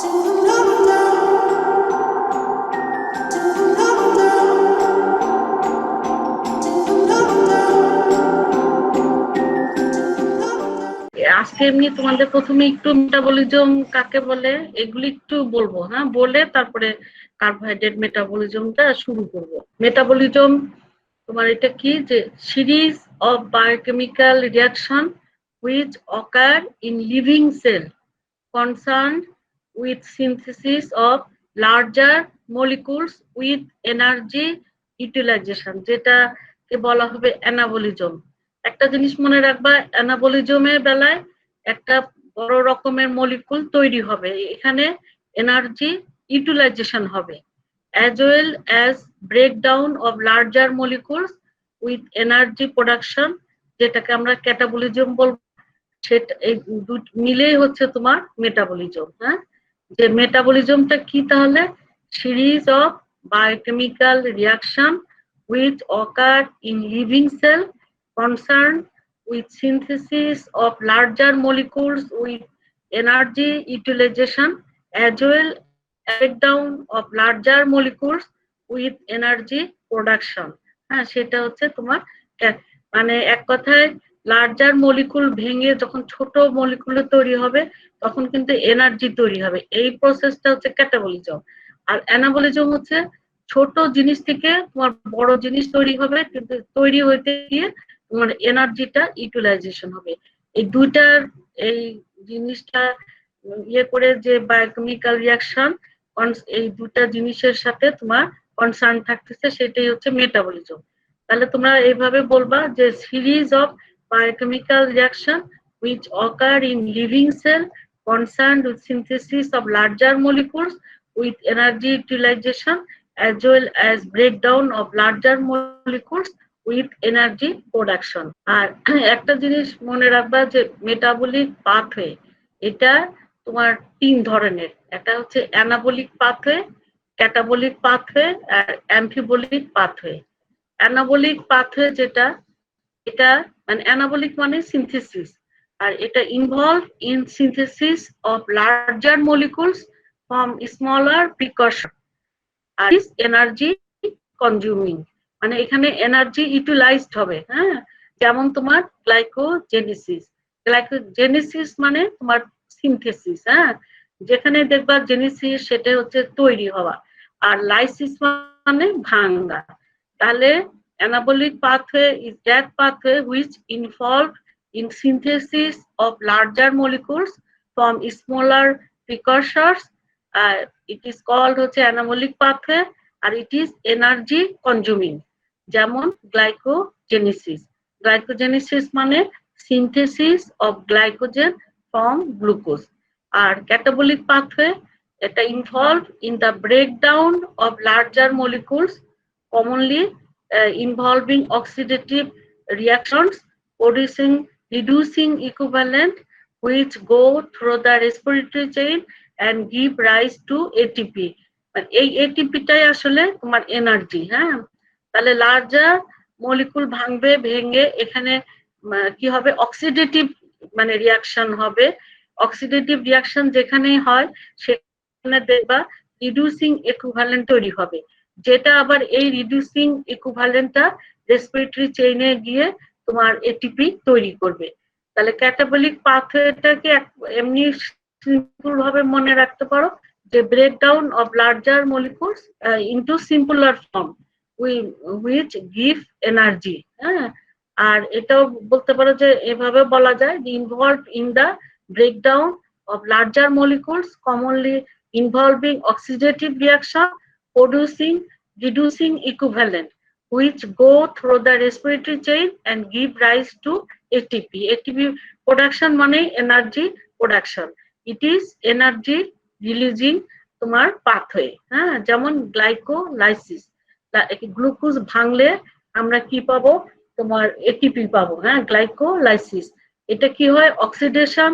আজকে এমনি তোমাদের প্রথমে একটু মেটাবলিজম কাকে বলে এগুলি একটু বলবো, হ্যাঁ, বলে তারপরে কার্বোহাইড্রেট মেটাবলিজমটা শুরু করব। মেটাবলিজম তোমার এটা কি, যে series of biochemical reaction which occur in living cell concerned with synthesis of larger molecules with energy utilization, যেটাকে বলা হবে অ্যানাবলিজম। একটা জিনিস মনে রাখবা, অ্যানাবলিজমের বেলায় একটা বড় রকমের মলিকুল তৈরি হবে, এখানে এনার্জি ইউটিলাইজেশন হবে, as well as breakdown of larger molecules with energy production, যেটাকে আমরা ক্যাটাবলিজম বলবো। সেটা এই মিলেই হচ্ছে তোমার মেটাবলিজম। হ্যাঁ, যে মেটাবলিজমটা কি তাহলে, series of biochemical reaction which occur in living cell concerned with synthesis of larger molecules with energy utilization as well as breakdown of larger molecules with energy production। হ্যাঁ, সেটা হচ্ছে তোমার মানে এক কথায় লার্জার মলিকুল ভেঙে যখন ছোট মলিকুলে তৈরি হবে তখন কিন্তু এনার্জি তৈরি হবে, এই প্রসেসটা হচ্ছে ক্যাটাবলিজম। আর অ্যানাবলিজম হচ্ছে ছোট জিনিস থেকে তোমার বড় জিনিস তৈরি হবে, কিন্তু তৈরি হইতে গিয়ে তোমার এনার্জিটা ইউটিলাইজেশন হবে। এই দুইটার এই জিনিসটা ইয়ে করে যে বায়োকেমিক্যাল রিয়াকশন, এই দুটা জিনিসের সাথে তোমার কনসার্ন থাকতেছে, সেটাই হচ্ছে মেটাবলিজম। তাহলে তোমরা এইভাবে বলবা যে series of biochemical reaction which occur in living cell concerned with synthesis of larger molecules with energy utilization as well as breakdown of larger molecules with energy production। আর একটা জিনিস মনে রাখবা যে মেটাবলিক পাথওয়ে এটা তোমার তিন ধরনের, একটা হচ্ছে অ্যানাবলিক পাথওয়ে, ক্যাটাবলিক পাথওয়ে আর অ্যামফিবলিক পাথওয়ে। অ্যানাবলিক পাথওয়ে যেটা, এটা মানে অ্যানাবলিক মানে সিনথেসিস, আর এটা involve in synthesis of larger molecules from smaller precursors আর ইজ এনার্জি কনজিউমিং, মানে এখানে এনার্জি ইউটিলাইজড হবে। হ্যাঁ, যেমন তোমার গ্লাইকোজেনেসিস, গ্লাইকোজেনেসিস মানে তোমার সিনথেসিস। হ্যাঁ, যেখানে দেখবা জেনেসিস সেটা হচ্ছে তৈরি হওয়া, আর লাইসিস মানে ভাঙা। তাহলে anabolic pathway is that pathway which involved in synthesis of larger molecules from smaller precursors. It is called হচ্ছে anabolic pathway আর it is energy consuming, যেমন গ্লাইকোজেনেসিস। গ্লাইকোজেনেসিস মানে synthesis of glycogen from glucose। আর catabolic pathway এটা involved in the breakdown of larger molecules commonly involving oxidative reactions reducing equivalent which go through the respiratory chain and give rise to ATP। এই এটিপিটাই আসলে তোমার energy. হ্যাঁ, তাহলে larger molecule ভাঙবে, ভেঙে এখানে কি হবে, অক্সিডেটিভ মানে রিয়াকশন হবে। অক্সিডেটিভ রিয়াকশন যেখানেই হয় সেখানে দেখবা রিডিউসিং ইকুইভ্যালেন্ট তৈরি হবে, যেটা আবার এই রিডিউসিং ইকুইভ্যালেন্টটা রেসপিরেটরি চেইনে গিয়ে তোমার এটিপি তৈরি করবে। তাহলে ক্যাটাবলিক পাথওয়েটাকে এমনি সিম্পল ভাবে মনে রাখতে পারো যে breakdown of larger molecules into simpler form which give energy. হ্যাঁ, আর এটাও বলতে পারো যে এভাবে বলা যায় যে involve in the breakdown of larger molecules commonly involving oxidative reaction producing reducing equivalent which go through the respiratory chain and give rise to ATP। ATP production মানে energy production, it is energy releasing তোমার pathway. হ্যাঁ, যেমন glycolysis, glucose ভাঙলে আমরা কি পাবো, তোমার ATP পাবো। হ্যাঁ, গ্লাইকোলাইসিস এটা কি হয়, অক্সিডেশন,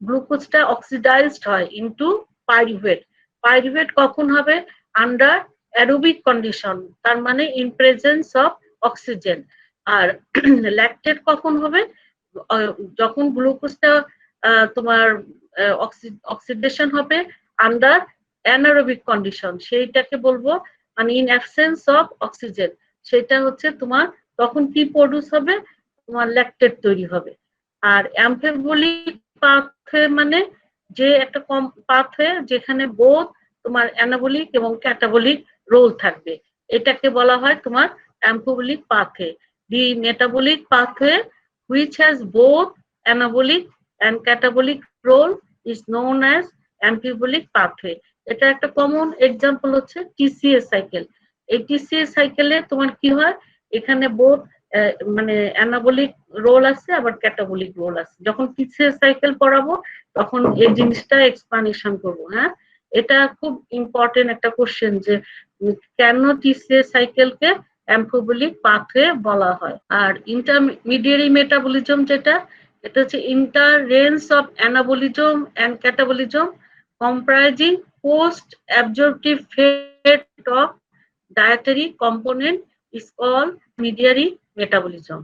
গ্লুকোজটা অক্সিডাইজড হয় ইনটু পাইরুভেট। পাইরুভেট কখন হবে, আন্ডার অ্যারোবিক কন্ডিশন, তার মানে ইন প্রেজেন্স অফ অক্সিজেন। আর ল্যাকটেট কখন হবে, যখন গ্লুকোজটা তোমার অক্সিডেশন হবে আন্ডার অ্যানারোবিক কন্ডিশন, সেইটাকে বলবো মানে ইন অ্যাবসেন্স অফ অক্সিজেন, সেটা হচ্ছে তোমার তখন কি প্রডিউস হবে, তোমার ল্যাকটেট তৈরি হবে। আর অ্যামফিবলিক পাথওয়ে মানে যে একটা পাথওয়ে যেখানে বোথ তোমার অ্যানাবলিক এবং ক্যাটাবলিক রোল থাকবে, এটাকে বলা হয় তোমার amphibolic pathway. The metabolic pathway which has both anabolic and catabolic role is known as amphibilic pathway. এটা একটা কমন এক্সাম্পল হচ্ছে টিসিএ সাইকেল। এই টিসিএ সাইকেলে তোমার কি হয়, এখানে বোথ মানে অ্যানাবলিক রোল আছে আবার ক্যাটাবলিক রোল আছে। যখন টিসিএ সাইকেল পড়াবো তখন এই জিনিসটা এক্সপ্লানেশন করব। হ্যাঁ, এটা খুব ইম্পর্টেন্ট একটা কোশ্চেন যে কেন টিসিএ সাইকেলকে অ্যামফিবলিক পাথওয়ে বলা হয়। আর ইন্টারমিডিয়ারি মেটাবলিজম যেটা, এটা হচ্ছে inter range of anabolism and catabolism comprising post absorptive fate of dietary component is called mediary metabolism.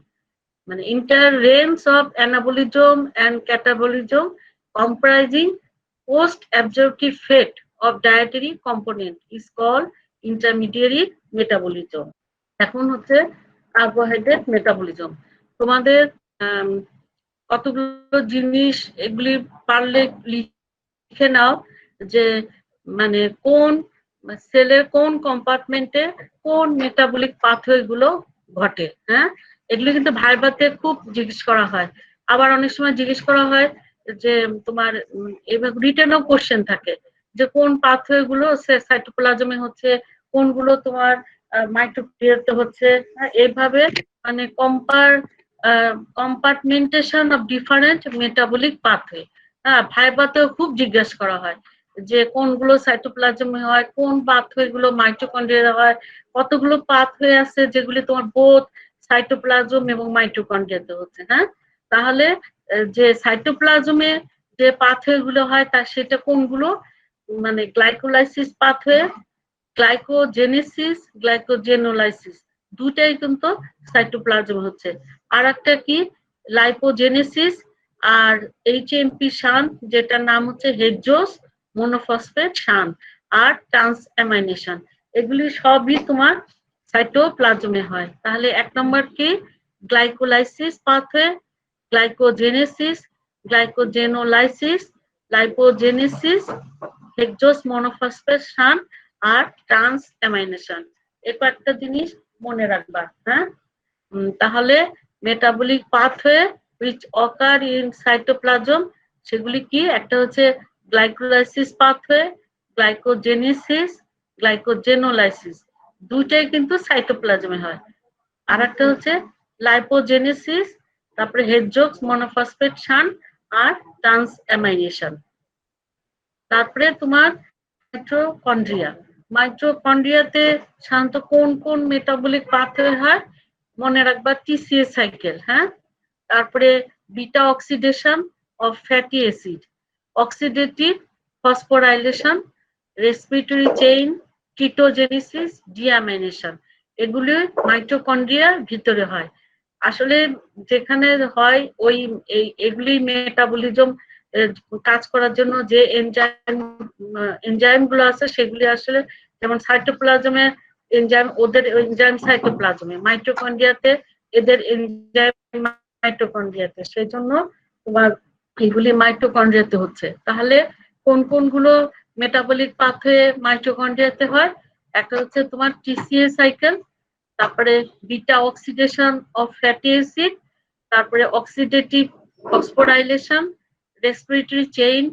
মানে inter range of anabolism and catabolism comprising post absorptive fate of dietary component is called intermediary metabolism. এখন হচ্ছে carbohydrate metabolism. তোমাদের কতগুলো জিনিস এগুলি পারলে লিখে নাও যে মানে কোন সেলের কোন কম্পার্টমেন্টে কোন মেটাবলিক পাথওয়ে গুলো ঘটে। হ্যাঁ, এগুলো কিন্তু ভাইভাতে খুব জিজ্ঞেস করা হয়। আবার অনেক সময় জিজ্ঞেস করা হয় যে তোমার এভাবে রিটেনও কোশ্চেন থাকে যে কোন পাথওয়ে গুলো সাইটোপ্লাজমে হচ্ছে, কোনগুলো তোমার মাইটোকন্ড্রিয়াতে হচ্ছে। এইভাবে মানে কম্পার্টমেন্টেশন অফ ডিফারেন্ট মেটাবলিক পাথওয়ে ভাইভাতেও খুব জিজ্ঞাসা করা হয় যে কোনগুলো সাইটোপ্লাজমে হয়, কোন পাথওয়ে গুলো মাইটোকন্ড্রিয়া হয়, কতগুলো পাথওয়ে আছে যেগুলি তোমার বোথ সাইটোপ্লাজম এবং মাইটোকন্ড্রিয়াতে হচ্ছে। হ্যাঁ, তাহলে যে সাইটোপ্লাজমে যে পাথওয়ে গুলো হয় তা সেটা কোনগুলো, মানে গ্লাইকোলাইসিস পাথওয়ে, গ্লাইকোজেনেসিস, গ্লাইকোজেনোলাইসিস, দুটাই কিন্তু সাইটোপ্লাজম হচ্ছে। আর একটা কি লাইপোজেনেসিস আর এইচএমপি শান, যেটার নাম হচ্ছে হেক্সোস মনোফসফেট শান আর ট্রান্সঅ্যামাইনেশন, এগুলি সবই তোমার সাইটোপ্লাজমে হয়। তাহলে এক নম্বর কি glycolysis pathway, glycogenesis, glycogenolysis, lipogenesis, hexose monophosphate shunt আর ট্রান্সঅ্যামাইনেশন। এই কয়েকটা জিনিস মনে রাখবা। হ্যাঁ, তাহলে metabolic pathway which occur in cytoplasm সেগুলি কি, একটা হচ্ছে গ্লাইকোলাইসিস পাথওয়ে, গ্লাইকোজেনেসিস, গ্লাইকোজেনোলাইসিস, দুটাই কিন্তু সাইটোপ্লাজমে হয়। আর একটা হচ্ছে লাইপোজেনেসিস, তারপরে হেক্সোস মনোফসফেট শান আর ট্রান্সঅ্যামাইনেশন। তারপরে তোমার মাইটোকন্ড্রিয়া, মাইটোকন্ড্রিয়াতে সাধারণত কোন কোন মেটাবলিক পাথওয়ে হয় মনে রাখবা, টিসিএ সাইকেল। হ্যাঁ, তারপরে beta oxidation of fatty acid, oxidative phosphorylation, respiratory chain, ketogenesis, deamination, এগুলি মাইটোকন্ড্রিয়ার ভিতরে হয়। আসলে যেখানে হয় ওই এগুলি মেটাবলিজম কাজ করার জন্য যে এনজাইম গুলো আছে সেগুলি আসলে যেমন সাইটোপ্লাজমে এনজাইম, ওদের এনজাইম সাইটোপ্লাজমে, মাইটোকন্ড্রিয়াতে এদের এনজাইম মাইটোকন্ড্রিয়াতে, সেই জন্য তোমার এগুলি মাইটোকন্ড্রিয়াতে হচ্ছে। তাহলে কোন কোনগুলো মেটাবলিক পাথওয়ে মাইটোকন্ড্রিয়াতে হয়, একটা হচ্ছে তোমার টিসিএ সাইকেল, তারপরে beta oxidation of fatty acid, তারপরে অক্সিডেটিভ ফসফোরাইলেশন, রেসপিরেটরি চেইন,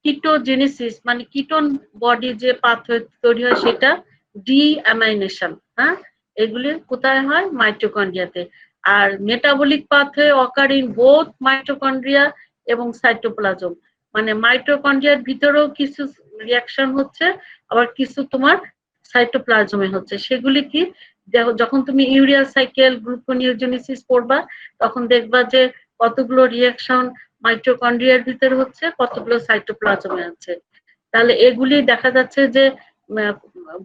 কিটোজেনেসিস মানে কিটোন বডি যে পাথওয়ে তৈরি হয় সেটা, ডিঅ্যামাইনেশন। হ্যাঁ, এগুলি কোথায় হয়, মাইটোকন্ড্রিয়াতে। আর metabolic pathway occur in both mitochondria এবং সাইটোপ্লাজম, মানে মাইটোকন্ড্রিয়ার ভিতরেও কিছু রিঅ্যাকশন হচ্ছে, আবার কিছু তোমার সাইটোপ্লাজমে হচ্ছে। সেগুলি কি, যখন তুমি ইউরিয়া সাইকেল, গ্লুকোনিওজেনেসিস পড়বা তখন দেখবা যে কতগুলো রিঅ্যাকশন মাইটোকন্ড্রিয়ার ভিতরে হচ্ছে, কতগুলো সাইটোপ্লাজমে হচ্ছে। তাহলে এগুলি দেখা যাচ্ছে যে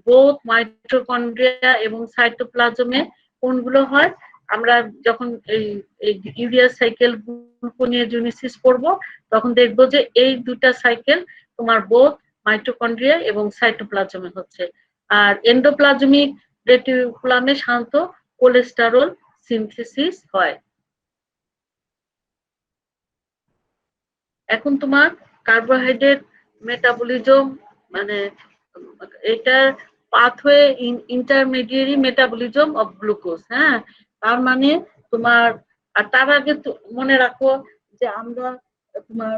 বোথ মাইটোকন্ড্রিয়া এবং সাইটোপ্লাজমে কোনগুলো হয়, আমরা যখন এই ইউরিয়া সাইকেল, গ্লুকোনিওজেনেসিস পড়বো তখন দেখবো যে এই দুটা সাইকেল তোমার বোথ মাইটোকন্ড্রিয়া এবং সাইটোপ্লাজমে হচ্ছে। আর এন্ডোপ্লাজমিক রেটিকুলামে সাধারণত কোলেস্টেরল সিনথেসিস হয়। এখন তোমার কার্বোহাইড্রেট মেটাবলিজম মানে এটা pathway intermediary metabolism of glucose. হ্যাঁ, তার মানে তোমার আর তার আগে মনে রাখো যে আমরা তোমার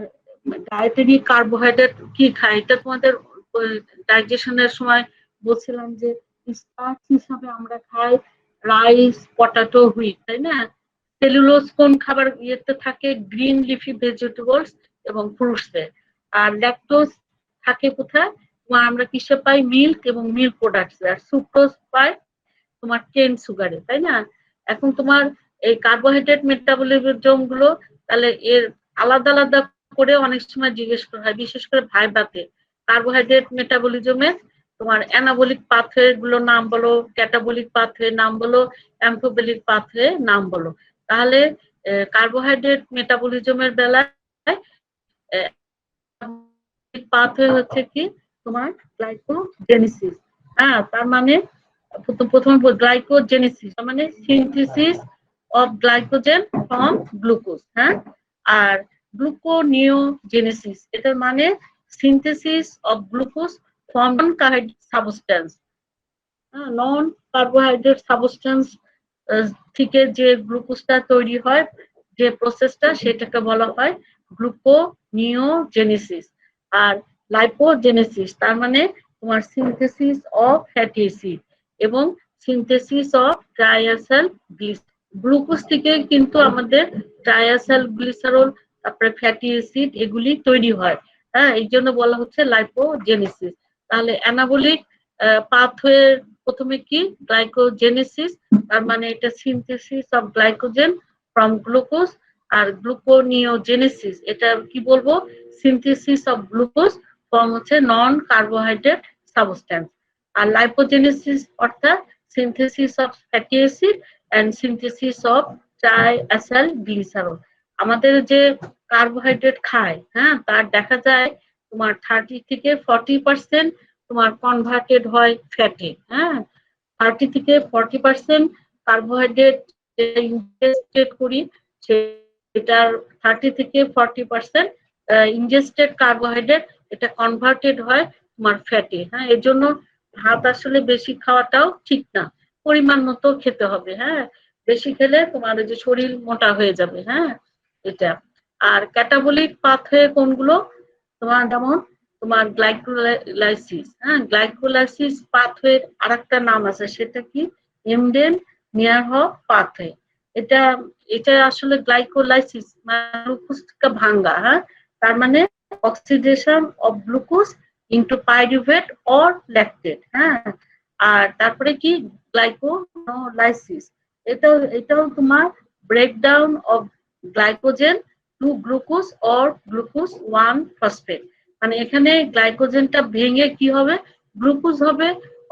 ডায়েটারি কার্বোহাইড্রেট কি খাই, এটা তোমাদের ডাইজেশনের সময় বলছিলাম যে স্টার্চ হিসাবে আমরা খাই রাইস, পটাটো, হুইট, তাই না? সেলুলোজ কোন খাবার ইয়েতে থাকে? গ্রিন লিফি ভেজিটেবলস এবং ফ্রুটসে। আর ল্যাকটোজ থাকে কোথায়? তোমার আমরা কিসে পাই? মিল্ক এবং মিল্ক প্রোডাক্টস। আর সুক্রোজ পাই তোমার কেন সুগারে, তাই না? এখন তোমার এই কার্বোহাইড্রেট মেটাবলিজম গুলো তাহলে এর আলাদা আলাদা করে অনেক সময় জিজ্ঞেস করা হয়, বিশেষ করে ভাইবাতে। কার্বোহাইড্রেট মেটাবলিজমের তোমার অ্যানাবলিক পাথওয়ে গুলোর নাম বলো, ক্যাটাবলিক পাথওয়ে নাম বলো, অ্যাম্ফোবলিক পাথওয়ে নাম বলো। তাহলে কার্বোহাইড্রেট মেটাবলিজমের বেলায় পাথওয়ে হচ্ছে কি তোমার গ্লাইকোজেনেসিস। হ্যাঁ, তার মানে প্রথমে গ্লাইকোজেনেসিস মানে synthesis of glycogen from glucose. হ্যাঁ, আর গ্লুকোনিওজেনেসিস এটার মানে synthesis of glucose from non carbohydrate substance. Non carbohydrate substance থেকে যে গ্লুকোজটা তৈরি হয়, যে প্রসেসটা, সেটাকে বলা হয় গ্লুকোনিওজেনেসিস। আর লাইপোজেনেসিস তার মানে তোমার সিনথেসিস অফ ফ্যাটি অ্যাসিড এবং সিনথেসিস অফ ট্রাইয়াসাইল গ্লিসারল। গ্লুকোজ থেকে কিন্তু আমাদের ট্রাইয়াসাইল গ্লিসারল, তারপরে ফ্যাটি অ্যাসিড এগুলি তৈরি হয়। হ্যাঁ, এই জন্য বলা হচ্ছে লাইপোজেনেসিস। তাহলে অ্যানাবলিক পাথওয়ে প্রথমে কি? গ্লাইকোজেনেসিস, তার মানে এটা synthesis of glycogen from glucose. আর গ্লুকোনিওজেনেসিস এটা কি বলবো? সিনথেসিস অফ গ্লুকোজ ফ্রম হচ্ছে নন কার্বোহাইড্রেট সাবস্টেন্স। আর লাইপোজেনেসিস অর্থাৎ synthesis of fatty acid and synthesis of triacyl glycerol. আমাদের যে কার্বোহাইড্রেট খায়, হ্যাঁ, তার দেখা যায় তোমার 30 থেকে 40% তোমার কনভার্টেড হয় ফ্যাটে। হ্যাঁ, 30 থেকে 40% কার্বোহাইড্রেট ইনজেস্টেড করি, সেটার 30 থেকে 40% ইনজেস্টেড কার্বোহাইড্রেট এটা কনভার্টেড হয় তোমার ফ্যাটে। হ্যাঁ, এর জন্য ভাত আসলে বেশি খাওয়াটাও ঠিক না, পরিমাণ মতো খেতে হবে। হ্যাঁ, বেশি খেলে তোমার ওই যে শরীর মোটা হয়ে যাবে। হ্যাঁ, এটা। আর ক্যাটাবলিক পাথওয়ে কোনগুলো? তোমার যেমন তোমার গ্লাইকোলাইসিস। হ্যাঁ, গ্লাইকোলাইসিস পাথওয়ের আরেকটা নাম আছে, সেটা কি? Embden Meyerhof pathway. এটা এটা আসলে গ্লাইকোলাইসিস মানে গ্লুকোজকে ভাঙা। হ্যাঁ, তার মানে oxidation of glucose into pyruvate or lactate. হ্যাঁ, আর তারপরে কি? গ্লাইকোলাইসিস এটাও তোমার breakdown of glycogen two glucose or glucose 1 phosphate. মানে এখানে গ্লাইকোজেনটা ভেঙে কি হবে? গ্লুকোজ হবে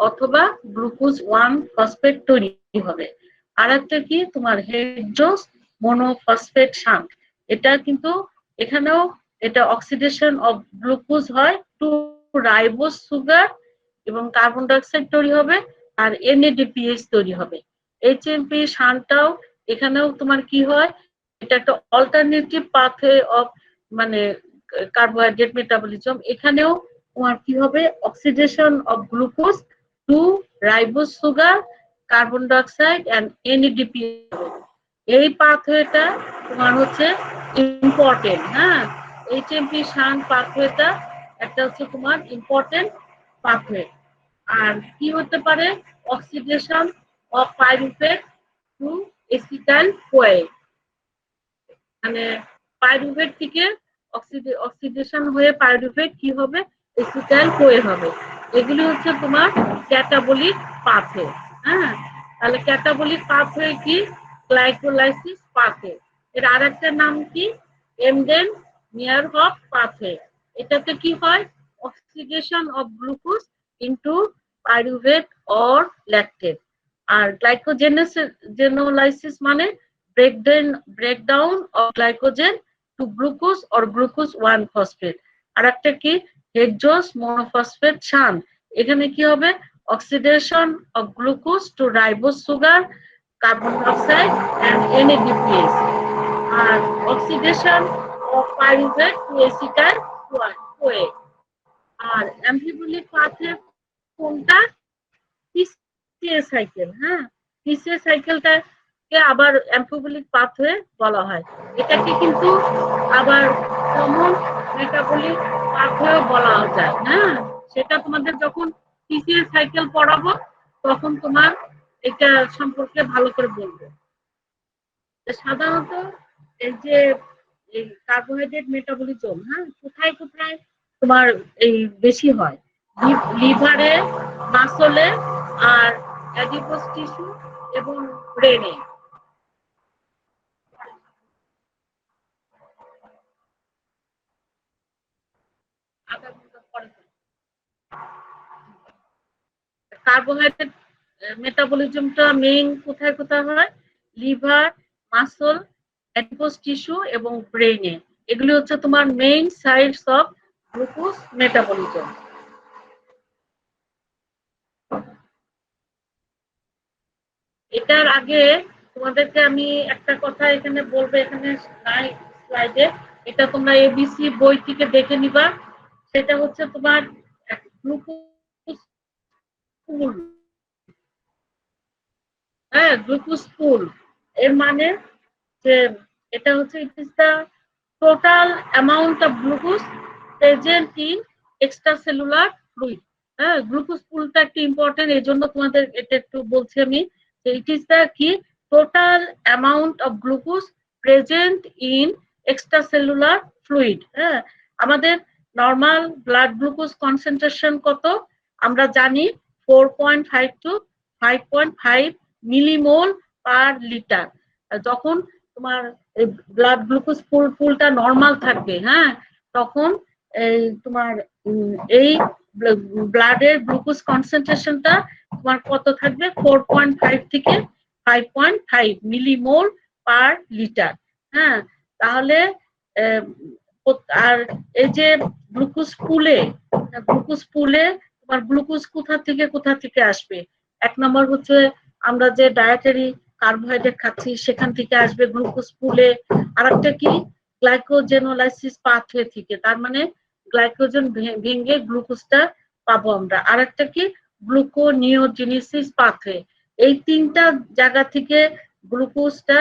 অথবা গ্লুকোজ 1 ফসফেট তৈরি হবে। আর একটা কি? তোমার হেড্রোস মনোফসফেট শান্ট। এটা কিন্তু এখানেও এটা অক্সিডেশন অফ গ্লুকোজ হয় টু রাইবোজ সুগার এবং কার্বন ডাইঅক্সাইড তৈরি হবে আর NADPH তৈরি হবে। HMP শান্টটাও এখানেও তোমার কি হয়? এটা একটা অল্টারনেটিভ পাথওয়ে অফ মানে কার্বোহাইড্রেট মেটাবলিজম। এখানেও তোমার কি হবে? Oxidation of glucose to ribose sugar, carbon dioxide and NADPH। এই পাথওয়েটা তোমার হচ্ছে ইম্পর্টেন্ট। হ্যাঁ, HMP শান্ট পাথওয়েটা একটা হচ্ছে তোমার ইম্পর্টেন্ট পাথওয়ে। আর কি হতে পারে? Oxidation of pyruvate to acetyl CoA, মানে পাইরুভেট থেকে অক্সিডেশন হয়ে পাইরুভেট কি হবে? এসিটাইল কোয়ে হবে। এগুলি হচ্ছে তোমার ক্যাটাবলিক পাথওয়ে। হ্যাঁ, তাহলে ক্যাটাবলিক পাথওয়ে কি? Glycolysis pathway. এর আরেকটা নাম কি? Embden Meyerhof pathway. এটাতে কি হয়? Oxidation of glucose into pyruvate or lactate. আর গ্লাইকোজেনোলাইসিস মানে breakdown of glycogen to glucose or glucose 1 phosphate। আর একটা কি? Hexose monophosphate shunt. এখানে কি হবে? Oxidation of glucose to ribose sugar, carbon dioxide and NADPH, আর oxidation of pyruvate to acetyl CoA। আর অ্যাম্ফিবুলিক পাথওয়ে কোনটা? TCA cycle. হ্যাঁ, পিসিএ সাইকেলটাকে আবার অ্যাম্ফিবুলিক পাথওয়ে বলা হয়। এটাকে কিন্তু আবার কমন মেটাবলিক পাথওয়ে বলা যায়। হ্যাঁ, সেটা তোমাদের যখন পিসিএ সাইকেল পড়াবো তখন তোমার এটা সম্পর্কে ভালো করে বলবো। সাধারণত এই যে এই কার্বোহাইড্রেট মেটাবলিজম, হ্যাঁ, কোথায় কোথায় তোমার এই বেশি হয়? লিভারে, মাসলে, আর অ্যাডিপোজ টিস্যু এবং ব্রেনে। কার্বোহাইড্রেট মেটাবলিজমটা মেইন কোথায় কোথায় হয়? লিভার, মাসল, অ্যাডিপোজ টিস্যু এবং ব্রেনে। এগুলি হচ্ছে তোমার main sites of glucose metabolism. এটার আগে তোমাদেরকে আমি একটা কথা এখানে বলবো, এখানে নাই স্লাইডে, এটা তোমরা এবিসি বই থেকে দেখে নিবা। সেটা হচ্ছে তোমার গ্লুকোজ পুল। হ্যাঁ, গ্লুকোজ পুল এর মানে যে এটা হচ্ছে it is the total amount of glucose present in extracellular fluid. হ্যাঁ, গ্লুকোজ পুলটা একটু ইম্পর্টেন্ট, এই জন্য তোমাদের এটা একটু বলছি আমি। ইট ইজ দ্য কি total amount of glucose present in extracellular fluid. হ্যাঁ, আমাদের নর্মাল ব্লাড গ্লুকোজ কনসেন্ট্রেশন কত আমরা জানি? 4.5 to 5.5 মিলিমোল পার লিটার। যখন তোমার ব্লাড গ্লুকোজ পুলটা নর্মাল থাকবে, হ্যাঁ, তখন এই তোমার এই ব্লাডের গ্লুকোজ কনসেন্ট্রেশনটা তোমার কত থাকবে? 4.5 থেকে 5.5 মিলিমোল পার লিটার। হ্যাঁ, তাহলে আর এই যে গ্লুকোজ পুলে তোমার গ্লুকোজ কোথা থেকে আসবে? এক নম্বর হচ্ছে আমরা যে ডায়েটারি কার্বোহাইড্রেট খাচ্ছি সেখান থেকে আসবে গ্লুকোজ পুলে। আরেকটা কি? গ্লাইকোজেনোলাইসিস পাথওয়ে থেকে, তার মানে গ্লাইকোজেন ভেঙে গ্লুকোজটা পাবো আমরা। আরেকটা কি? Gluconeogenesis pathway. এই তিনটা জায়গা থেকে গ্লুকোজটা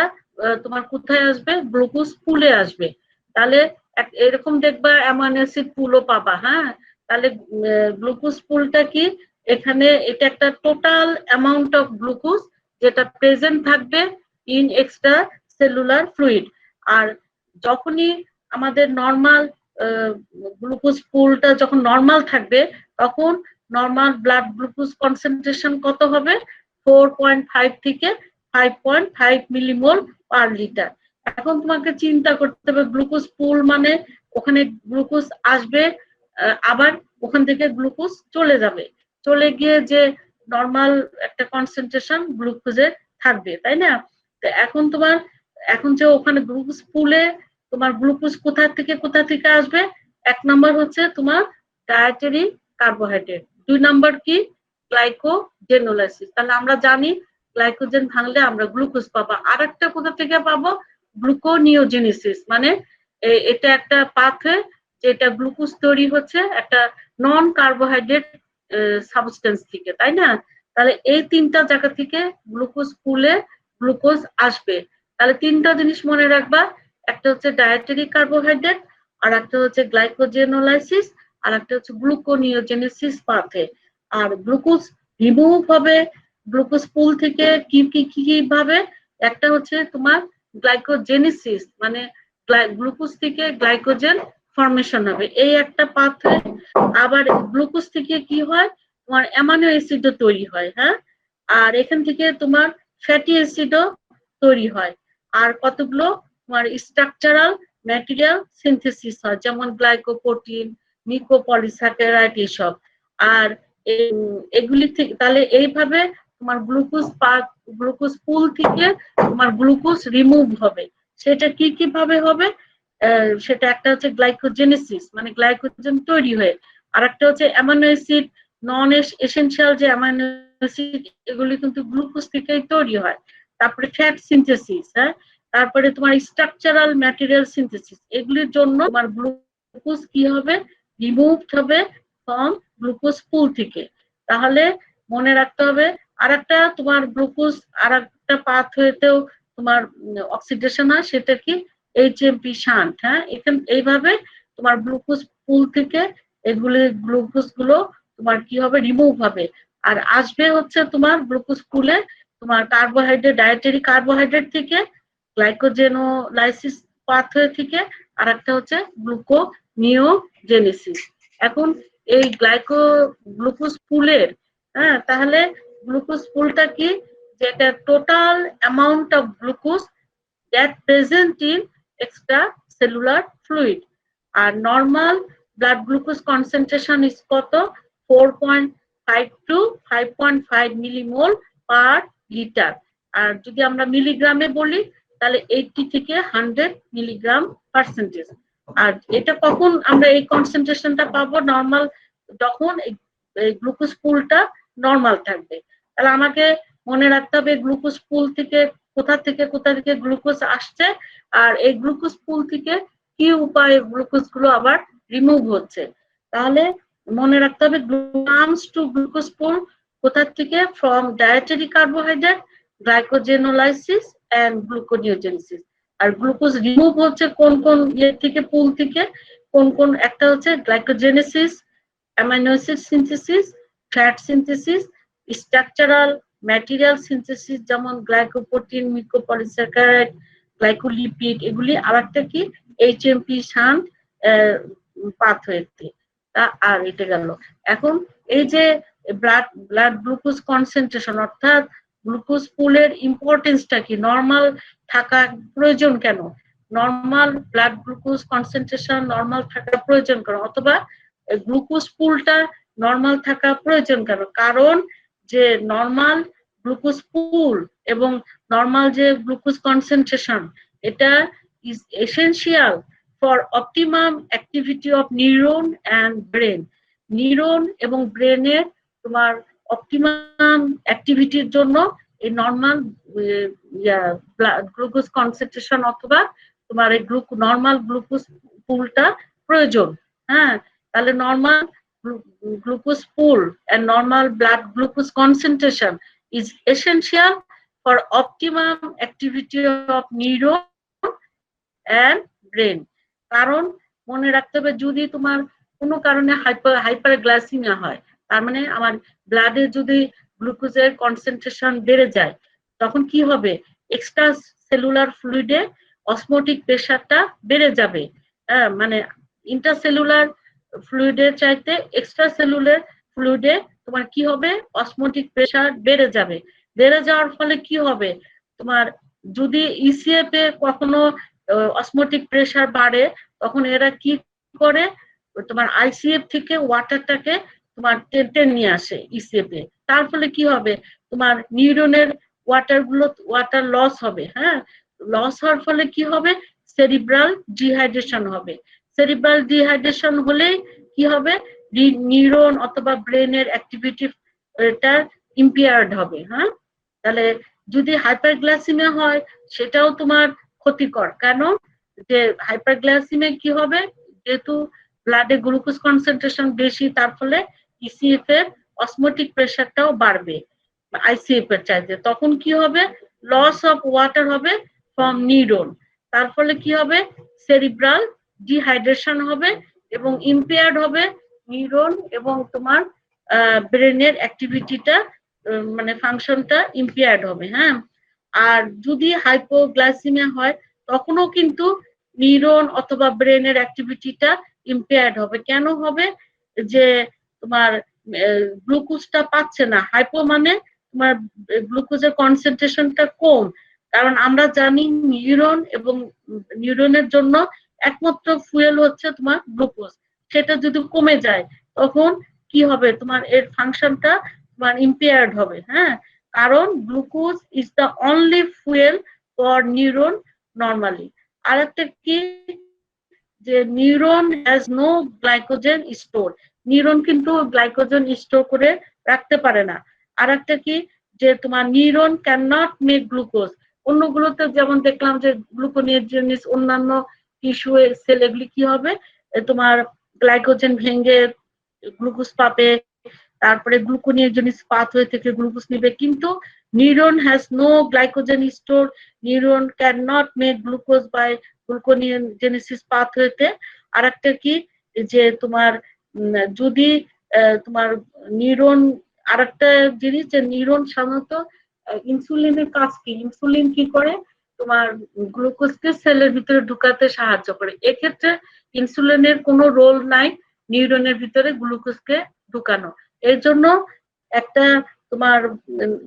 তোমার কোথায় আসবে? গ্লুকোজ পুলে আসবে। তাহলে এরকম দেখবা অ্যামাইনো অ্যাসিড পুলও পাবা। হ্যাঁ, তাহলে গ্লুকোজ পুলটা কি? এখানে এটা একটা টোটাল অ্যামাউন্ট অফ গ্লুকোজ যেটা প্রেজেন্ট থাকবে ইন এক্সট্রা সেলুলার ফ্লুইড। আর যখনই আমাদের নর্মাল গ্লুকোজ পুলটা যখন নর্মাল থাকবে তখন নর্মাল ব্লাড গ্লুকোজ কনসেন্ট্রেশন কত হবে? 4.5 থেকে 5.5 মিলিমোল পার লিটার। এখন তোমাকে চিন্তা করতে হবে গ্লুকোজ পুল মানে ওখানে গ্লুকোজ আসবে, আবার ওখান থেকে গ্লুকোজ চলে যাবে, চলে গিয়ে যে নর্মাল একটা কনসেন্ট্রেশন গ্লুকোজের থাকবে, তাই না? তো এখন যে ওখানে গ্লুকোজ পুলে তোমার গ্লুকোজ কোথা থেকে আসবে? এক নাম্বার হচ্ছে তোমার ডায়েটারি কার্বোহাইড্রেট, দুই নাম্বার কি? গ্লাইকোজেনোলাইসিস। তাহলে আমরা জানি গ্লাইকোজেন ভাঙলে আমরা গ্লুকোজ পাবো। আর একটা কোথা থেকে পাবো? গ্লুকোনিওজেনেসিস, মানে এটা একটা পাথওয়ে যেটা গ্লুকোজ তৈরি হচ্ছে একটা নন কার্বোহাইড্রেট সাবস্টেন্স থেকে, তাই না? তাহলে এই তিনটা জায়গা থেকে গ্লুকোজ পুলে গ্লুকোজ আসবে। তাহলে তিনটা জিনিস মনে রাখবা, একটা হচ্ছে ডায়েটারি কার্বোহাইড্রেট, আর একটা হচ্ছে গ্লাইকোজেনোলাইসিস, আর একটা হচ্ছে গ্লুকোনিওজেনেসিস পাথওয়ে। আর গ্লুকোজ রিমুভ হবে গ্লুকোজ পুল থেকে কি ভাবে? একটা হচ্ছে তোমার গ্লাইকোজেনেসিস, মানে গ্লুকোজ থেকে গ্লাইকোজেন ফর্মেশন হবে, এই একটা পাথওয়ে। আবার গ্লুকোজ থেকে কি হয়? তোমার অ্যামাইনো অ্যাসিডও তৈরি হয়। হ্যাঁ, আর এখান থেকে তোমার ফ্যাটি অ্যাসিডও তৈরি হয়। আর কতগুলো তোমার স্ট্রাকচারাল ম্যাটেরিয়াল সিনথেসিস হয়, যেমন গ্লাইকোপ্রোটিন, মিকোপলিস্যাকারাইড এসব। আর এগুলি থেকে তাহলে এইভাবে তোমার গ্লুকোজ পুল থেকে তোমার গ্লুকোজ রিমুভ হবে। সেটা কি ভাবে হবে? সেটা একটা হচ্ছে গ্লাইকোজেনেসিস, মানে গ্লাইকোজেন তৈরি হয়ে। আর একটা হচ্ছে অ্যামাইনো অ্যাসিড, নন এসেনশিয়াল যে অ্যামাইনো অ্যাসিড এগুলি কিন্তু গ্লুকোজ থেকেই তৈরি হয়। তারপরে ফ্যাট সিনথেসিস, হ্যাঁ, তারপরে তোমার স্ট্রাকচারাল ম্যাটেরিয়াল সিনথেসিস, এগুলির জন্য তোমার গ্লুকোজ কি হবে, রিমুভড হবে ফ্রম গ্লুকোজ পুল থেকে। তাহলে মনে রাখতে হবে আর একটা তোমার গ্লুকোজ আর একটা পাথওয়েতেও তোমার অক্সিডেশন হয়, সেটা কি এইচএমপি শান্ট। হ্যাঁ, এখানে এইভাবে তোমার গ্লুকোজ পুল থেকে এগুলি গ্লুকোজ গুলো তোমার কি হবে, রিমুভ হবে। আর আসবে হচ্ছে তোমার গ্লুকোজ পুলে তোমার কার্বোহাইড্রেট, ডায়েটারি কার্বোহাইড্রেট থেকে, গ্লাইকোজেনোলাইসিস পাথওয়ে থেকে, আর একটা হচ্ছে গ্লুকোনিওজেনেসিস। এখন এই গ্লুকোজ পুলের, হ্যাঁ, তাহলে গ্লুকোজ পুলটা কি, যেটা total amount of glucose that present in extracellular fluid, আর normal blood glucose concentration is কত, 4.5 to 5.5 মিলিমোল পার লিটার। আর যদি আমরা মিলিগ্রামে বলি তাহলে 80 থেকে 100 মিলিগ্রাম পার্সেন্টেজ। আর এটা কখন আমরা এই কনসেন্ট্রেশনটা পাবো, নর্মাল, যখন এই গ্লুকোজ পুলটা নর্মাল থাকবে। তাহলে আমাকে মনে রাখতে হবে গ্লুকোজ পুল থেকে কোথা থেকে গ্লুকোজ আসছে, আর এই গ্লুকোজ পুল থেকে কি উপায়ে গ্লুকোজ গুলো আবার রিমুভ হচ্ছে। তাহলে মনে রাখতে হবে কামস টু গ্লুকোজ পুল কোথা থেকে, from dietary carbohydrate, glycogenolysis and gluconeogenesis. আর গ্লুকোজ রিমুভ হচ্ছে কোন কোন ইয়ে থেকে, পুল থেকে, কোন একটা হচ্ছে glycogenesis, amino acid synthesis, fat synthesis, structural material synthesis যেমন গ্লাইকোপ্রোটিন, মিউকোপলিস্যাকারাইড, গ্লাইকোলিপিড, এগুলি। আর একটা কি এইচএমপি শান্ট পাথওয়েতে। আর এটা গেল। এখন এই যে ব্লাড গ্লুকোজ কনসেন্ট্রেশন, অর্থাৎ গ্লুকোজ পুলের ইম্পর্টেন্সটা কি, নর্মাল থাকা প্রয়োজন কেন, normal blood glucose concentration normal থাকা প্রয়োজন কেন, অথবা গ্লুকোজ পুলটা নর্মাল থাকা প্রয়োজন কেন? কারণ যে নর্মাল গ্লুকোজ পুল এবং নর্মাল যে গ্লুকোজ কনসেন্ট্রেশন, এটা is essential for optimum activity of neuron and brain. Neuron এবং ব্রেনের তোমার অপটিমাম অ্যাক্টিভিটির জন্য এই নর্মাল গ্লুকোজ কনসেন্ট্রেশন অথবা তোমার এই নর্মাল গ্লুকোজ পুলটা প্রয়োজন। হ্যাঁ, তাহলে normal glucose pool and normal blood glucose concentration is essential for optimum activity of neuron and brain. কারণ মনে রাখতে হবে যদি তোমার কোনো কারণে হাইপারগ্লাইসেমিয়া হয়, তার মানে আমার ব্লাডে যদি গ্লুকোজের কনসেন্ট্রেশন বেড়ে যায়, তখন কি হবে, এক্সট্রা সেলুলার ফ্লুইডে অসমোটিক প্রেসারটা বেড়ে যাবে। মানে ইন্টারসেলুলার ফ্লুইডের চাইতে এক্সট্রা সেলুলার ফ্লুইডে তোমার কি হবে, অসমোটিক প্রেসার বেড়ে যাবে। বেড়ে যাওয়ার ফলে কি হবে, তোমার যদি ইসিএফ এ কখনো অসমোটিক প্রেসার বাড়ে, তখন এরা কি করে, তোমার আইসিএফ থেকে ওয়াটারটাকে তোমার টেনে নিয়ে আসে ইসিএফ এ। তার ফলে কি হবে, তোমার নিউরনের ওয়াটার লস হবে। হ্যাঁ, লস হওয়ার ফলে কি হবে, সেরিব্রাল ডিহাইড্রেশন হবে। সেরিব্রাল ডিহাইড্রেশন হলে কি হবে, নিউরন অথবা ব্রেনের অ্যাক্টিভিটি এটা ইম্পেয়ার্ড হবে। হ্যাঁ, তাহলে যদি হাইপারগ্লাইসেমিয়া হয় সেটাও তোমার ক্ষতিকর। কেন, যে হাইপারগ্লাইসেমিয়া কি হবে, যেহেতু ব্লাডে গ্লুকোজ কনসেন্ট্রেশন বেশি, তার ফলে ইসিএফ এর অসমোটিক প্রেসারটাও বাড়বে আইসিএফ এর চাইতে। তখন কি হবে, লস অফ ওয়াটার হবে ফ্রম নিউরন। তার ফলে কি হবে, সেরিব্রাল ডিহাইড্রেশন হবে এবং ইম্পেয়ার্ড হবে নিউরন এবং তোমার ব্রেনের অ্যাক্টিভিটিটা, মানে ফাংশনটা ইম্পেয়ার্ড হবে। হ্যাঁ, আর যদি হাইপোগ্লাইসেমিয়া হয় তখনও কিন্তু নিউরন অথবা ব্রেনের অ্যাক্টিভিটিটা ইম্পেয়ার্ড হবে। কেন হবে, যে তোমার গ্লুকোজটা পাচ্ছে না। হাইপো মানে তোমার গ্লুকোজের কনসেন্ট্রেশনটা কম। কারণ আমরা জানি নিউরন এবং নিউরনের জন্য একমাত্র ফুয়েল হচ্ছে তোমার গ্লুকোজ। সেটা যদি কমে যায় তখন কি হবে, তোমার এর ফাংশনটা তোমার ইম্পেয়ার্ড হবে। হ্যাঁ, কারণ glucose is the only fuel for neuron normally. আর একটা কি, যে neuron has no glycogen store, neuron কিন্তু গ্লাইকোজেন স্টোর করে রাখতে পারে না। আর একটা কি, যে তোমার neuron can not make glucose. অন্যগুলোতে যেমন দেখলাম যে গ্লুকোনিওজেনিস অন্যান্য টিস্যু সেল এগুলি কি হবে, তোমার গ্লাইকোজেন ভেঙে গ্লুকোজ পাবে, তারপরে গ্লুকোনিওজেনিস পাথওয়ে থেকে গ্লুকোজ নিবে। কিন্তু neuron has no glycogen store, neuron can not make glucose by gluconeogenesis পাথওয়েতে। আর একটা কি, যে তোমার যদি তোমার নিউরন, আর একটা জিনিস যে নিউরন সাধারণত ইনসুলিনের কাজ কি, ইনসুলিন কি করে, তোমার গ্লুকোজকে সেলের ভিতরে ঢুকাতে সাহায্য করে। এক্ষেত্রে ইনসুলিনের কোনো রোল নাই নিউরনের ভিতরে গ্লুকোজকে ঢুকানো। এর জন্য একটা তোমার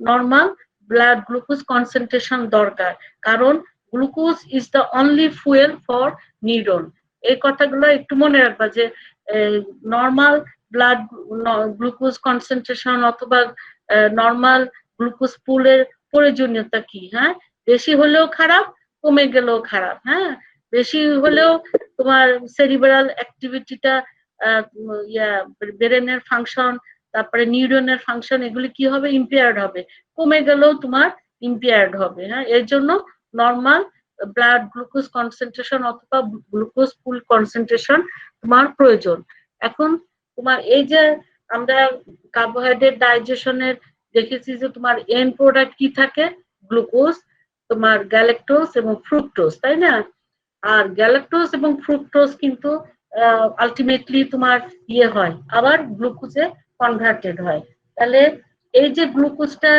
নর্মাল ব্লাড গ্লুকোজ কনসেন্ট্রেশন দরকার, কারণ glucose is the only fuel for neuron. এই কথাগুলো একটু মনে রাখবা যে নর্মাল ব্লাড গ্লুকোজ কনসেন্ট্রেশন অথবা নর্মাল গ্লুকোজ পুলের প্রয়োজনীয়তা কি। হ্যাঁ, বেশি হলেও খারাপ, কমে গেলেও খারাপ। হ্যাঁ, বেশি হলেও তোমার সেরিব্রাল অ্যাক্টিভিটিটা, ব্রেনের ফাংশন, তারপরে নিউরনের ফাংশন, এগুলি কি হবে, ইম্পেয়ার্ড হবে। কমে গেলেও তোমার ইম্পেয়ার্ড হবে। হ্যাঁ, এর জন্য নর্মাল ব্লাড গ্লুকোজ কনসেন্ট্রেশন অথবা গ্লুকোজ পুল কনসেন্ট্রেশন তোমার প্রয়োজন। এখন তোমার এই যে আমরা কার্বোহাইড্রেট ডাইজেশনের দেখেছি যে তোমার এন্ড প্রোডাক্ট কি থাকে, গ্লুকোজ, তোমার গ্যালাক্টোজ এবং ফ্রুক্টোজ, তাই না? আর গ্যালাক্টোজ এবং ফ্রুক্টোজ কিন্তু আলটিমেটলি তোমার ইয়ে হয়, আবার গ্লুকোজে কনভার্টেড হয়। তাহলে এই যে গ্লুকোজটা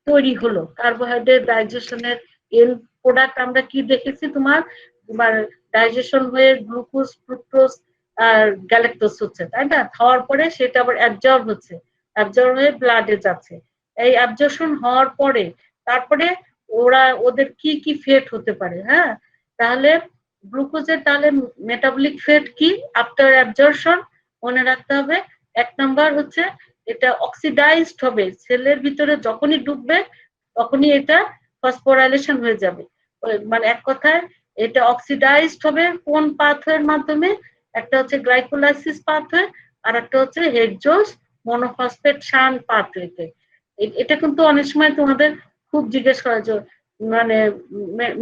তৈরি হলো কার্বোহাইড্রেট ডাইজেশনের এন্ড প্রোডাক্ট, আমরা কি দেখেছি, তোমার তোমার ডাইজেশন হয়ে গ্লুকোজ, ফ্রুক্টোজ আর গ্যালাক্টোজ হচ্ছে, তাই না? খাওয়ার পরে সেটা আবার অ্যাবজর্ব হচ্ছে, অ্যাবজর্ব হয়ে ব্লাডে যাচ্ছে। এই অ্যাবজর্পশন হওয়ার পরে তারপরে ওদের কি কি ফেট হতে পারে। হ্যাঁ, তাহলে গ্লুকোজের তাহলে মেটাবলিক ফেট কি আফটার অ্যাবজর্পশন, মনে রাখতে হবে। এক নাম্বার হচ্ছে এটা অক্সিডাইজড হবে, সেলের ভিতরে যখনই ঢুকবে তখনই এটা ফসফোরাইলেশন হয়ে যাবে। মানে এক কথায় এটা অক্সিডাইজড হবে কোন পাথওয়ের মাধ্যমে, একটা হচ্ছে গ্লাইকোলাইসিস পাথওয়ে, আর একটা হচ্ছে হেক্সোজ মনোফসফেট শান পাথওয়েতে। এটা কিন্তু অনেক সময় তোমাদের খুব জিজ্ঞেস করা যে মানে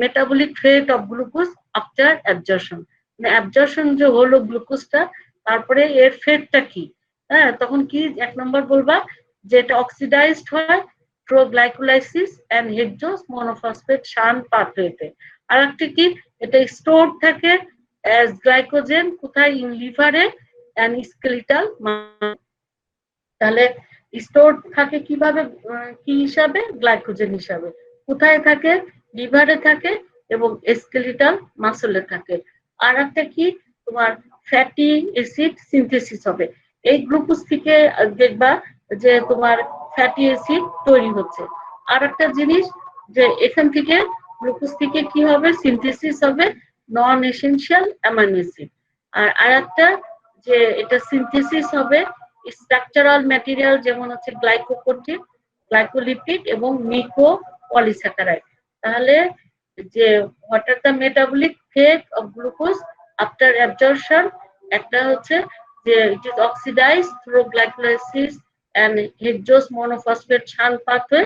metabolic rate of glucose after absorption, মানে অ্যাবজর্পশন যে হলো গ্লুকোজটা, তারপরে এর ফেটটা কি। হ্যাঁ, তখন কি এক নম্বর বলবা যে এটা অক্সিডাইজড হয় through glycolysis and hexose monophosphate shunt পাথওয়েতে। আর একটা কি, এটা স্টোর থাকে অ্যাজ গ্লাইকোজেন কোথায়, ইন লিভারে এন্ড স্কেলিটাল। তাহলে স্টোর থাকে কিভাবে, কি হিসাবে, গ্লাইকোজেন হিসাবে। কোথায় থাকে, লিভারে থাকে এবং স্কেলিটাল মাসলে থাকে। আর একটা কি, তোমার ফ্যাটি অ্যাসিড সিনথেসিস হবে। এই গ্লুকোজ থেকে দেখবা যে তোমার ফ্যাটি অ্যাসিড তৈরি হচ্ছে। আর একটা জিনিস যে এখান থেকে গ্লুকোজ থেকে কি হবে, সিনথেসিস হবে নন এসেনশিয়াল অ্যামাইনো অ্যাসিড। আর একটা যে এটা সিনথেসিস হবে স্ট্রাকচারাল ম্যাটেরিয়াল, যেমন হচ্ছে গ্লাইকোপ্রোটিন, গ্লাইকোলিপিড এবং নিকোপলিস্যাকারাইড। তাহলে যে what are the metabolic fate of glucose after absorption, একটা হচ্ছে যে it is oxidized through glycolysis and hexose monophosphate shunt pathway.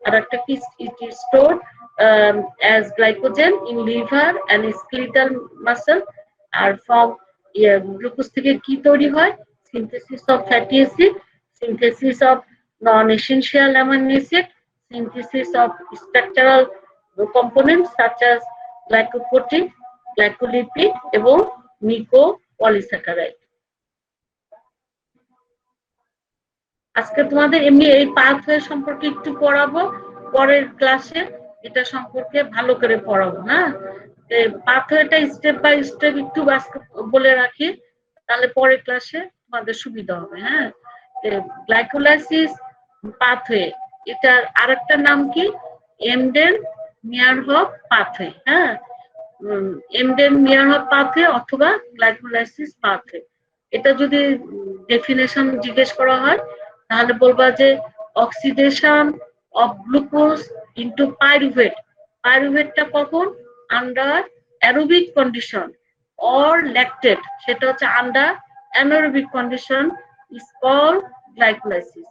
আর একটা কি, it is stored as glycogen in liver and skeletal muscle। আর ফ্রম গ্লুকোজ থেকে কি তৈরি হয়, synthesis of fatty acid, synthesis of non-essential amino acid, synthesis of structural components such as glycoprotein, glycolipid এবং নিকোপলিস্যাকারাইড। আজকে তোমাদের এমনি এই পাথওয়ে সম্পর্কে একটু পড়াবো, পরের ক্লাসে এটা সম্পর্কে ভালো করে পড়াবো। হ্যাঁ, পাথওয়েটা স্টেপ বাই স্টেপ একটু বলে রাখি, তাহলে পরের ক্লাসে তোমাদের সুবিধা হবে। হ্যাঁ, গ্লাইকোলাইসিস পাথওয়ে, এটার আরেকটা নাম কি, এমডেন মিয়ারহফ পাথওয়ে। হ্যাঁ, এমডেন মিয়ারহফ পাথওয়ে অথবা গ্লাইকোলাইসিস পাথওয়ে। এটা যদি ডেফিনেশন জিজ্ঞেস করা হয় তাহলে বলবা যে oxidation of glucose into pyruvate. পাইরুভেটটা কখন, under aerobic condition or lactate, সেটা হচ্ছে under anaerobic condition is called glycolysis.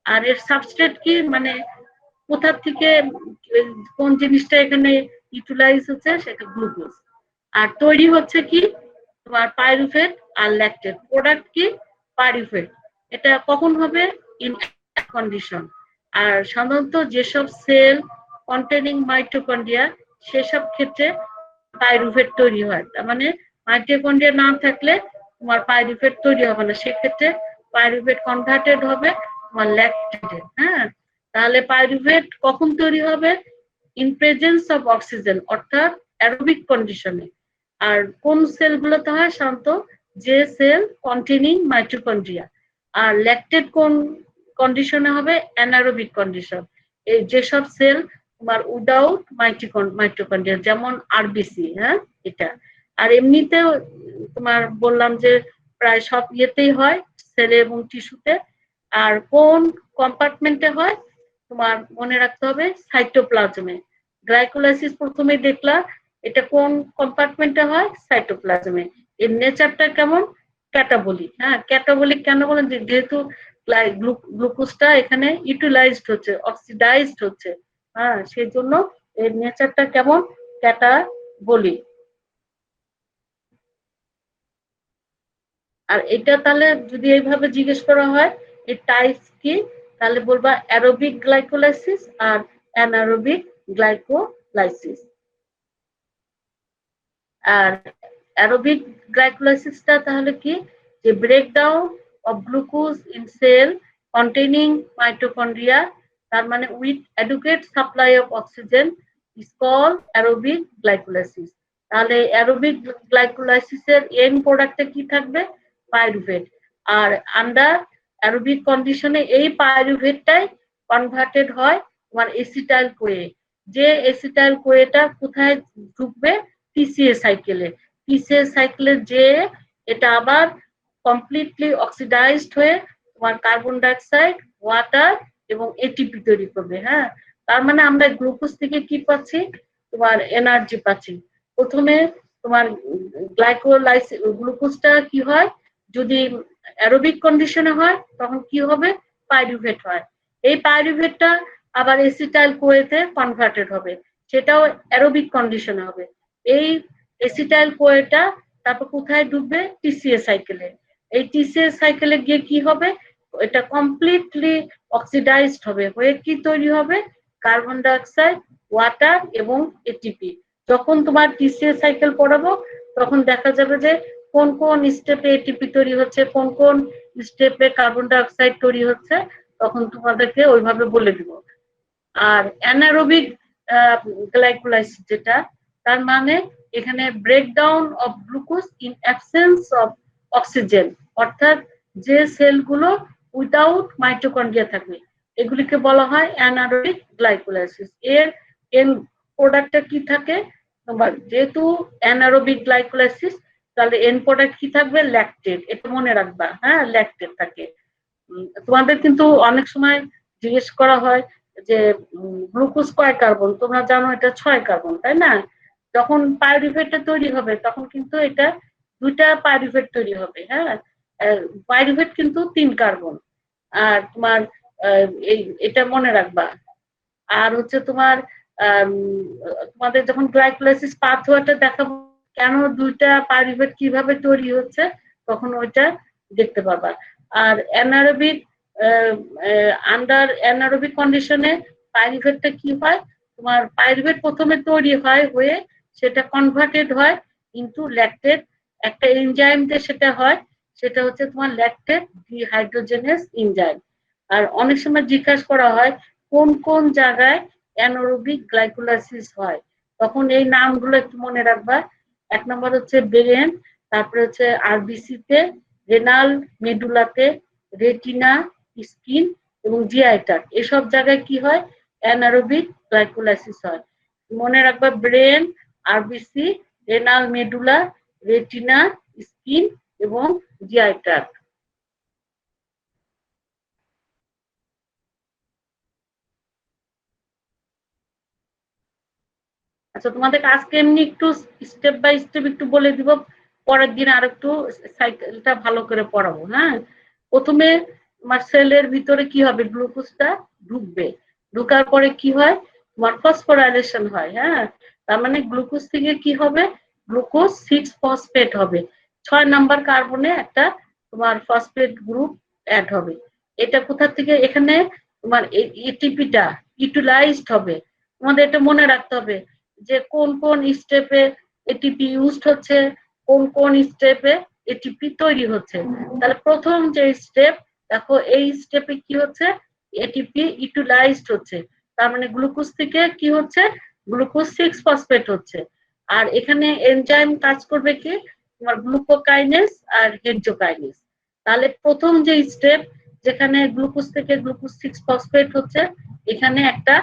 আর এর সাবস্ট্রেট কি, মানে কোথা থেকে কোন জিনিসটা এখানে ইউটিলাইজ হচ্ছে, সেটা গ্লুকোজ। আর তৈরি হচ্ছে কি তোমার পাইরুভেট আর ল্যাকটেট। প্রোডাক্ট কি পাইরুভেট। এটা কখন হবে, ইন কন্ডিশন। আর সাধারণত যেসব সেল কন্টেনিং মাইটোকন্ড্রিয়া সেসব ক্ষেত্রে পাইরুভেট তৈরি হয়। তার মানে মাইটোকন্ড্রিয়া না থাকলে তোমার পাইরুভেট তৈরি হবে না, সেক্ষেত্রে পাইরুভেট কনভার্টেড হবে তোমার ল্যাকটেটে। হ্যাঁ, তাহলে পাইরুভেট কখন তৈরি হবে, ইন প্রেজেন্স অফ অক্সিজেন, অর্থাৎ অ্যারোবিক কন্ডিশনে। আর কোন সেলগুলোতে হয়, শান্ত যে সেল কন্টেনিং মাইটোকন্ড্রিয়া। আর ল্যাকটেট কোন কন্ডিশনে হবে, অ্যানারোবিক কন্ডিশন, এই যেসব সেল তোমার উইদাউট মাইটোকন্ড্রিয়া, যেমন আরবিসি। হ্যাঁ, এটা। আর এমনিতেও তোমার বললাম যে প্রায় সব ইয়েতেই হয়, সেলে এবং টিস্যুতে। আর কোন কম্পার্টমেন্টে হয়, তোমার মনে রাখতে হবে সাইটোপ্লাজমে। গ্লাইকোলাইসিস প্রথমে দেখলা, এটা কোন কম্পার্টমেন্টে হয়, সাইটোপ্লাজমে। এর নেচারটা কেমন, ক্যাটাবলিক। হ্যাঁ, ক্যাটাবলিক কেন বলেন, যেহেতু গ্লুকোজটা এখানে ইউটিলাইজড হচ্ছে, অক্সিডাইজড হচ্ছে। হ্যাঁ, সেই জন্য এর নেচারটা কেমন, ক্যাটাবলিক। আর এটা তাহলে যদি এইভাবে জিজ্ঞেস করা হয় এর টাইপস কি, তাহলে বলবা অ্যারোবিক গ্লাইকোলাইসিস আর অ্যানারোবিক গ্লাইকোলাইসিস। আর অ্যারোবিক গ্লাইকোলাইসিসটা তাহলে কি, যে breakdown of glucose in cell containing mitochondria, তার মানে with adequate supply of oxygen, is call aerobic glycolysis. তাহলে অ্যারোবিক গ্লাইকোলাইসিসের এন্ড প্রোডাক্টে কি থাকবে, পাইরুভেট। আর আন্ডার অ্যারোবিক কন্ডিশনে এই পাইরুভেটটাই কনভার্টেড হয় তোমার এসিটাইল কোয়ে। যে এসিটাইল কোয়েটা কোথায় ঢুকবে, পিসিএ সাইকেলে। পিসিএ সাইকেলে যে এটা আবার কমপ্লিটলি অক্সিডাইজড হয়ে তোমার কার্বন ডাইঅক্সাইড, ওয়াটার এবং এটিপি তৈরি করবে। হ্যাঁ, তার মানে আমরা গ্লুকোজ থেকে কি পাচ্ছি, তোমার এনার্জি পাচ্ছি। প্রথমে তোমার গ্লাইকোলাইসিস গ্লুকোজটা কি হয়, যদি অ্যারোবিক কন্ডিশনে হয় তখন কি হবে, পাইরুভেট হয়। এই পাইরুভেটটা আবার এসিটাইল কোয়েতে কনভার্টেড হবে, সেটাও অ্যারোবিক কন্ডিশনে হবে। এই এসিটাইল কোয়েটা তারপর কোথায় ডুববে, টিসিএ সাইকেলে। এই টিসিএ সাইকেলে গিয়ে কি হবে, এটা কমপ্লিটলি অক্সিডাইজড হবে, হয়ে কি তৈরি হবে, কার্বন ডাইঅক্সাইড, ওয়াটার এবং এটিপি। যখন তোমার টিসিএ সাইকেল পড়াবো তখন দেখা যাবে যে কোন কোন স্টেপে এটিপি তৈরি হচ্ছে, কোন কোন স্টেপে কার্বন ডাইঅক্সাইড তৈরি হচ্ছে, তখন তোমাদেরকে ওইভাবে বলে দিব। আর অ্যানারোবিক গ্লাইকোলাইসিস যেটা, তার মানে এখানে breakdown of glucose in absence of oxygen, অর্থাৎ যে সেলগুলো উইদাউট মাইটোকন্ড্রিয়া থাকবে এগুলিকে বলা হয় অ্যানারোবিক গ্লাইকোলাইসিস। এর এন প্রোডাক্টটা কি থাকে, তোমার যেহেতু অ্যানারোবিক গ্লাইকোলাইসিস, তাহলে এন প্রোডাক্ট কি থাকবে, ল্যাকটেট। এটা মনে রাখবা। হ্যাঁ, ল্যাকটেট থাকে। তোমাদের কিন্তু অনেক সময় জিজ্ঞেস করা হয় যে গ্লুকোজ কয় কার্বন, তোমরা জানো এটা 6 কার্বন, তাই না? যখন পাইরুভেটটা তৈরি হবে তখন কিন্তু এটা 2টা পাইরুভেট তৈরি হবে। হ্যাঁ, পাইরুভেট কিন্তু 3 কার্বন। আর তোমার এই এটা মনে রাখবা। আর হচ্ছে তোমার তোমাদের যখন গ্লাইকোলাইসিস পাথওয়েটা দেখাবো, কেন 2টা পাইরুভেট কিভাবে তৈরি হচ্ছে, তখন ওইটা দেখতে পাবা। আর অ্যানারোবিক আন্ডার অ্যানারোবিক কন্ডিশনে পাইরুভেটটা কি হয়, তোমার পাইরুভেট প্রথমে তৈরি হয়, হয়ে সেটা কনভার্টেড হয় ইনটু ল্যাকটেট। একটা এনজাইম দিয়ে সেটা হয়, সেটা হচ্ছে তোমার ল্যাকটেট ডিহাইড্রোজেনেস এনজাইম। আর অনেক সময় জিজ্ঞাসা করা হয় কোন কোন জায়গায় অ্যানারোবিক গ্লাইকোলাইসিস হয়, তখন এই নামগুলো একটু মনে রাখবা। 1 নম্বর হচ্ছে ব্রেন, তারপরে হচ্ছে আরবিসি তে, রেনাল মেডুলাতে, রেটিনা, স্কিন এবং জিআই ট্র্যাক্ট, এসব জায়গায় কি হয়, অ্যানারোবিক গ্লাইকোলাইসিস হয়। মনে রাখবা, brain, RBC, renal medulla, retina, skin এবং জিআই ট্র্যাক্ট। আচ্ছা, তোমাদেরকে আজকে এমনি একটু স্টেপ বাই স্টেপ একটু বলে দিব, পরের দিন আর একটু সাইকেলটা ভালো করে পড়াবো। হ্যাঁ, প্রথমে তোমার সেলের ভিতরে কি হবে, গ্লুকোজটা ঢুকবে, ঢুকার পরে কি হয়, তোমার ফসফোরাইলেশন হয়। হ্যাঁ, তার মানে গ্লুকোজ থেকে কি হবে, গ্লুকোজ 6 ফসফেট হবে, 6 নাম্বার কার্বনে একটা তোমার ফসফেট গ্রুপ অ্যাড হবে। এটা কোথা থেকে, এখানে তোমার এটিপিটা ইউটিলাইজড হবে। তোমাদের এটা মনে রাখতে হবে যে কোন কোন স্টেপে এটিপি ইউজড হচ্ছে, কোন কোন স্টেপে এটিপি তৈরি হচ্ছে। তাহলে প্রথম যে স্টেপ, দেখো এই স্টেপে কি হচ্ছে, এটিপি ইউটিলাইজড হচ্ছে, তার মানে গ্লুকোজ থেকে কি হচ্ছে, গ্লুকোজ 6 ফসফেট হচ্ছে। আর এখানে এনজাইম কাজ করবে কি, তোমার গ্লুকোকাইনেস আর হেক্সোকাইনেস। তাহলে প্রথম যে স্টেপ, যেখানে গ্লুকোজ থেকে গ্লুকোজ 6 ফসফেট হচ্ছে, এখানে একটা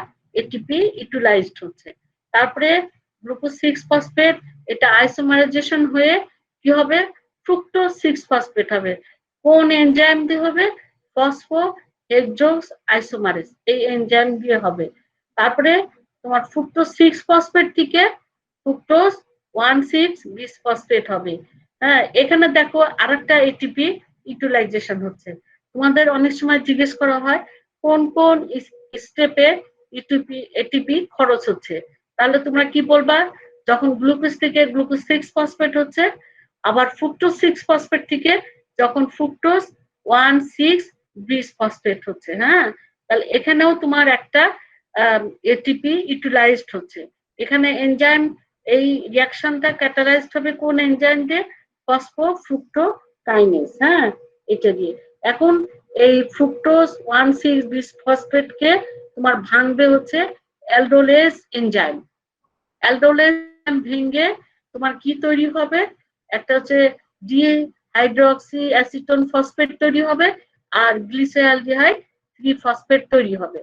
এটিপি ইউটিলাইজড হচ্ছে। তারপরে গ্লুকোজ 6 ফসফেট এটা আইসোমারাইজেশন হয়ে কি হবে, ফ্রুক্টোজ 6 ফসফেট হবে। কোন এনজাইম দিয়ে হবে, ফসফো হেক্সোজ আইসোমারেজ, এই এনজাইম দিয়ে হবে। তারপরে তোমার ফ্রুক্টোজ 6 ফসফেট থেকে ফ্রুক্টোজ 1,6-বিসফসফেট হবে। হ্যাঁ, এখানে দেখো আরেকটা এটিপি ইউটিলাইজেশন হচ্ছে। তোমাদের অনেক সময় জিজ্ঞেস করা হয় কোন কোন স্টেপে এটিপি খরচ হচ্ছে, তাহলে তোমরা কি বলবা, যখন গ্লুকোজ থেকে গ্লুকোজ 6 ফসফেট হচ্ছে, আবার ফ্রুক্টোজ 6 ফসফেট থেকে যখন ফ্রুক্টোজ 1,6-বিসফসফেট হচ্ছে। হ্যাঁ, তাহলে এখানেও তোমার একটা এটিপি ইউটিলাইজড হচ্ছে। এখানে এনজাইম, এই রিয়াকশনটা ক্যাটালাইজড হবে কোন এনজাইম দিয়ে, ফসফোফ্রুক্টোকাইনেজ। হ্যাঁ, এটা দিয়ে। এখন এই ফ্রুক্টোজ 1,6-বিসফসফেট কে তোমার ভাঙবে হচ্ছে অ্যালডোলেজ এনজাইম। অ্যালডোলেজ ভেঙে তোমার কি তৈরি হবে, একটা হচ্ছে ডিহাইড্রক্সি অ্যাসিটোন ফসফেট তৈরি হবে, আর গ্লিসালডিহাইড 3 ফসফেট তৈরি হবে।